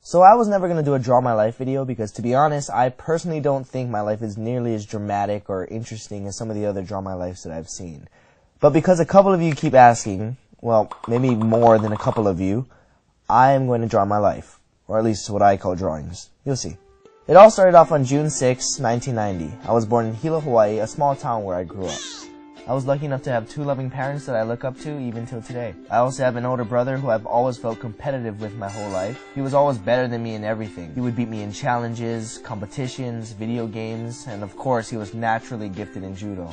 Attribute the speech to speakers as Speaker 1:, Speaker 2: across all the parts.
Speaker 1: So I was never going to do a draw my life video because, to be honest, I personally don't think my life is nearly as dramatic or interesting as some of the other draw my lives that I've seen. But because a couple of you keep asking, well, maybe more than a couple of you, I am going to draw my life. Or at least what I call drawings. You'll see. It all started off on June 6, 1990. I was born in Higa, Hawaii, a small town where I grew up. I was lucky enough to have two loving parents that I look up to even till today. I also have an older brother who I've always felt competitive with my whole life. He was always better than me in everything. He would beat me in challenges, competitions, video games, and of course he was naturally gifted in judo.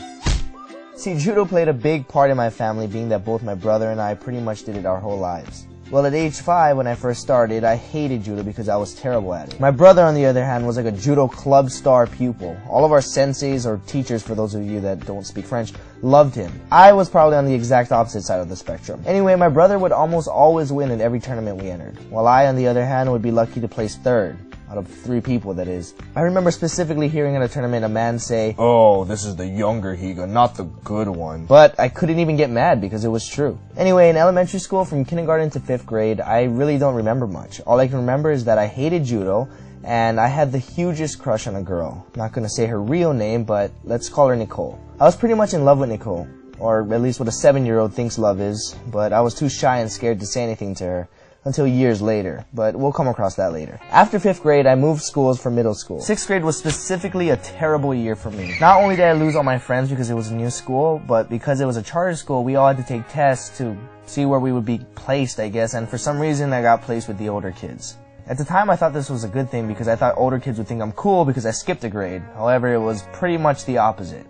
Speaker 1: See, judo played a big part in my family, being that both my brother and I pretty much did it our whole lives. Well, at age 5, when I first started, I hated judo because I was terrible at it. My brother, on the other hand, was like a judo club star pupil. All of our senseis, or teachers for those of you that don't speak French, loved him. I was probably on the exact opposite side of the spectrum. Anyway, my brother would almost always win in every tournament we entered, while I, on the other hand, would be lucky to place third. Out of 3 people, that is. I remember specifically hearing at a tournament a man say, "Oh, this is the younger Higa, not the good one." But I couldn't even get mad because it was true. Anyway, in elementary school, from kindergarten to 5th grade, I really don't remember much. All I can remember is that I hated judo, and I had the hugest crush on a girl. Not gonna say her real name, but let's call her Nicole. I was pretty much in love with Nicole, or at least what a 7-year-old thinks love is, but I was too shy and scared to say anything to her. Until years later, but we'll come across that later. After 5th grade, I moved schools for middle school. 6th grade was specifically a terrible year for me. Not only did I lose all my friends because it was a new school, but because it was a charter school, we all had to take tests to see where we would be placed, I guess, and for some reason I got placed with the older kids. At the time, I thought this was a good thing because I thought older kids would think I'm cool because I skipped a grade. However, it was pretty much the opposite.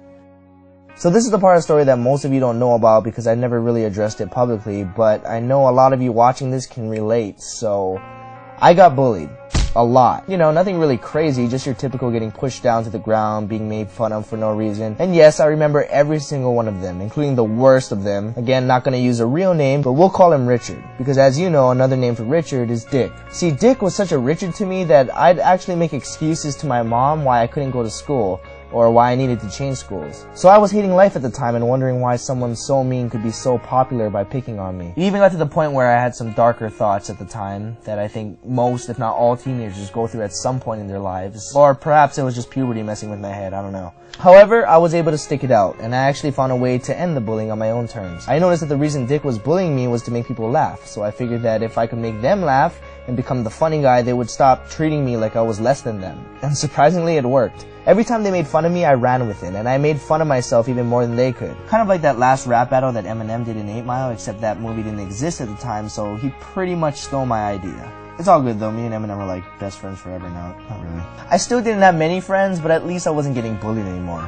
Speaker 1: So this is the part of the story that most of you don't know about because I never really addressed it publicly, but I know a lot of you watching this can relate. So I got bullied. A lot. You know, nothing really crazy, just your typical getting pushed down to the ground, being made fun of for no reason. And yes, I remember every single one of them, including the worst of them. Again, not gonna use a real name, but we'll call him Richard. Because as you know, another name for Richard is Dick. See, Dick was such a Richard to me that I'd actually make excuses to my mom why I couldn't go to school, or why I needed to change schools. So I was hating life at the time and wondering why someone so mean could be so popular by picking on me. It even got to the point where I had some darker thoughts at the time that I think most, if not all, teenagers go through at some point in their lives. Or perhaps it was just puberty messing with my head, I don't know. However, I was able to stick it out, and I actually found a way to end the bullying on my own terms. I noticed that the reason Dick was bullying me was to make people laugh, so I figured that if I could make them laugh and become the funny guy, they would stop treating me like I was less than them. And surprisingly, it worked. Every time they made fun of me, I ran with it, and I made fun of myself even more than they could. Kind of like that last rap battle that Eminem did in 8 Mile, except that movie didn't exist at the time, so he pretty much stole my idea. It's all good though, me and Eminem are like best friends forever now. Not really. I still didn't have many friends, but at least I wasn't getting bullied anymore.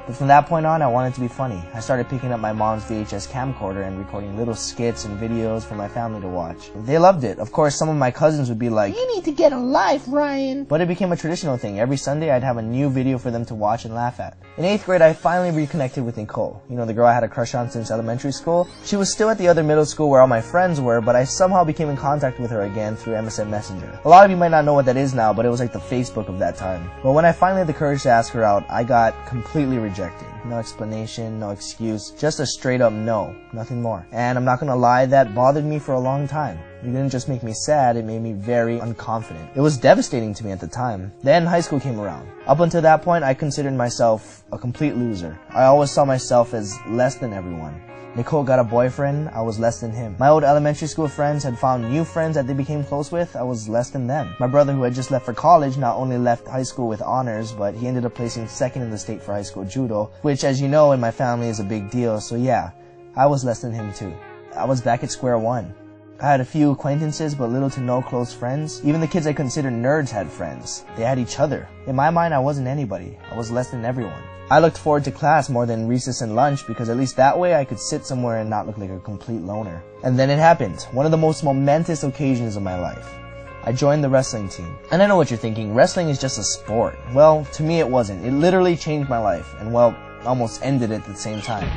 Speaker 1: But from that point on, I wanted to be funny. I started picking up my mom's VHS camcorder and recording little skits and videos for my family to watch. They loved it. Of course, some of my cousins would be like, "You need to get a life, Ryan." But it became a traditional thing. Every Sunday, I'd have a new video for them to watch and laugh at. In 8th grade, I finally reconnected with Nicole. You know, the girl I had a crush on since elementary school. She was still at the other middle school where all my friends were, but I somehow became in contact with her again through MSN Messenger. A lot of you might not know what that is now, but it was like the Facebook of that time. But when I finally had the courage to ask her out, I got completely rejected. No explanation, no excuse, just a straight up no, nothing more. And I'm not gonna lie, that bothered me for a long time. It didn't just make me sad, it made me very unconfident. It was devastating to me at the time. Then high school came around. Up until that point, I considered myself a complete loser. I always saw myself as less than everyone. Nicole got a boyfriend, I was less than him. My old elementary school friends had found new friends that they became close with, I was less than them. My brother, who had just left for college, not only left high school with honors, but he ended up placing 2nd in the state for high school judo, which, as you know, in my family is a big deal, so yeah, I was less than him too. I was back at square one. I had a few acquaintances, but little to no close friends. Even the kids I considered nerds had friends. They had each other. In my mind, I wasn't anybody. I was less than everyone. I looked forward to class more than recess and lunch because at least that way I could sit somewhere and not look like a complete loner. And then it happened. One of the most momentous occasions of my life. I joined the wrestling team. And I know what you're thinking, wrestling is just a sport. Well, to me it wasn't. It literally changed my life and, well, almost ended it at the same time.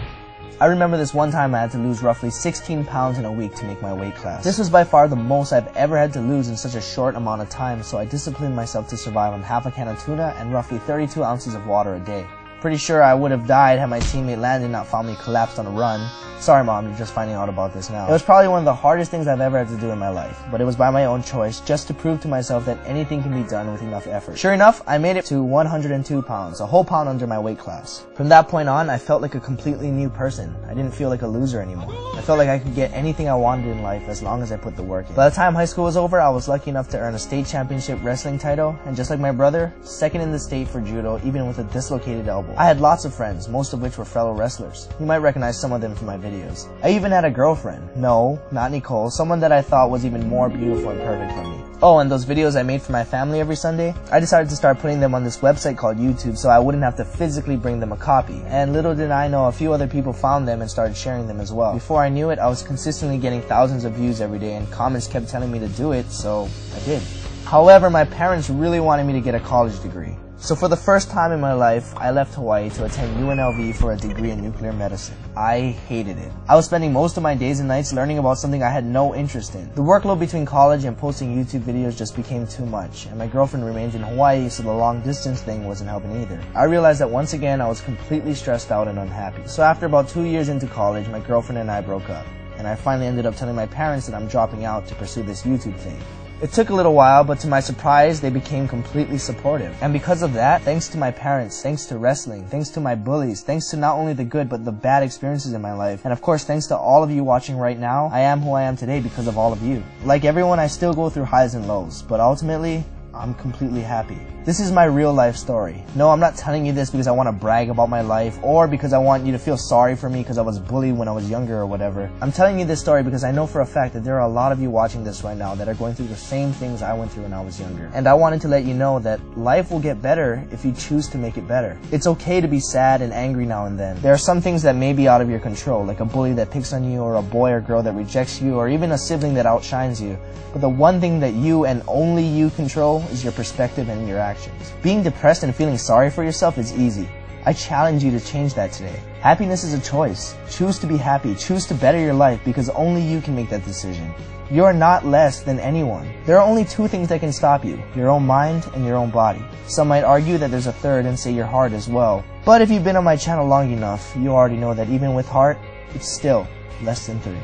Speaker 1: I remember this one time I had to lose roughly 16 pounds in a week to make my weight class. This was by far the most I've ever had to lose in such a short amount of time, so I disciplined myself to survive on half a can of tuna and roughly 32 ounces of water a day. Pretty sure I would have died had my teammate Landon not found me collapsed on a run. Sorry Mom, you're just finding out about this now. It was probably one of the hardest things I've ever had to do in my life, but it was by my own choice, just to prove to myself that anything can be done with enough effort. Sure enough, I made it to 102 pounds, a whole pound under my weight class. From that point on, I felt like a completely new person. I didn't feel like a loser anymore. I felt like I could get anything I wanted in life as long as I put the work in. By the time high school was over, I was lucky enough to earn a state championship wrestling title, and just like my brother, second in the state for judo, even with a dislocated elbow. I had lots of friends, most of which were fellow wrestlers. You might recognize some of them from my videos. I even had a girlfriend. No, not Nicole, someone that I thought was even more beautiful and perfect for me. Oh, and those videos I made for my family every Sunday, I decided to start putting them on this website called YouTube so I wouldn't have to physically bring them a copy. And little did I know, a few other people found them and started sharing them as well. Before I knew it, I was consistently getting thousands of views every day, and comments kept telling me to do it, so I did. However, my parents really wanted me to get a college degree. So for the first time in my life, I left Hawaii to attend UNLV for a degree in nuclear medicine. I hated it. I was spending most of my days and nights learning about something I had no interest in. The workload between college and posting YouTube videos just became too much, and my girlfriend remained in Hawaii, so the long distance thing wasn't helping either. I realized that once again I was completely stressed out and unhappy. So after about 2 years into college, my girlfriend and I broke up, and I finally ended up telling my parents that I'm dropping out to pursue this YouTube thing. It took a little while, but to my surprise, they became completely supportive. And because of that, thanks to my parents, thanks to wrestling, thanks to my bullies, thanks to not only the good but the bad experiences in my life, and of course thanks to all of you watching right now, I am who I am today because of all of you. Like everyone, I still go through highs and lows, but ultimately, I'm completely happy. This is my real life story. No, I'm not telling you this because I want to brag about my life or because I want you to feel sorry for me because I was bullied when I was younger or whatever. I'm telling you this story because I know for a fact that there are a lot of you watching this right now that are going through the same things I went through when I was younger. And I wanted to let you know that life will get better if you choose to make it better. It's okay to be sad and angry now and then. There are some things that may be out of your control, like a bully that picks on you or a boy or girl that rejects you or even a sibling that outshines you. But the one thing that you and only you control is your perspective and your actions. Being depressed and feeling sorry for yourself is easy. I challenge you to change that today. Happiness is a choice. Choose to be happy. Choose to better your life because only you can make that decision. You are not less than anyone. There are only two things that can stop you, your own mind and your own body. Some might argue that there's a third and say your heart as well. But if you've been on my channel long enough, you already know that even with heart, it's still less than 3.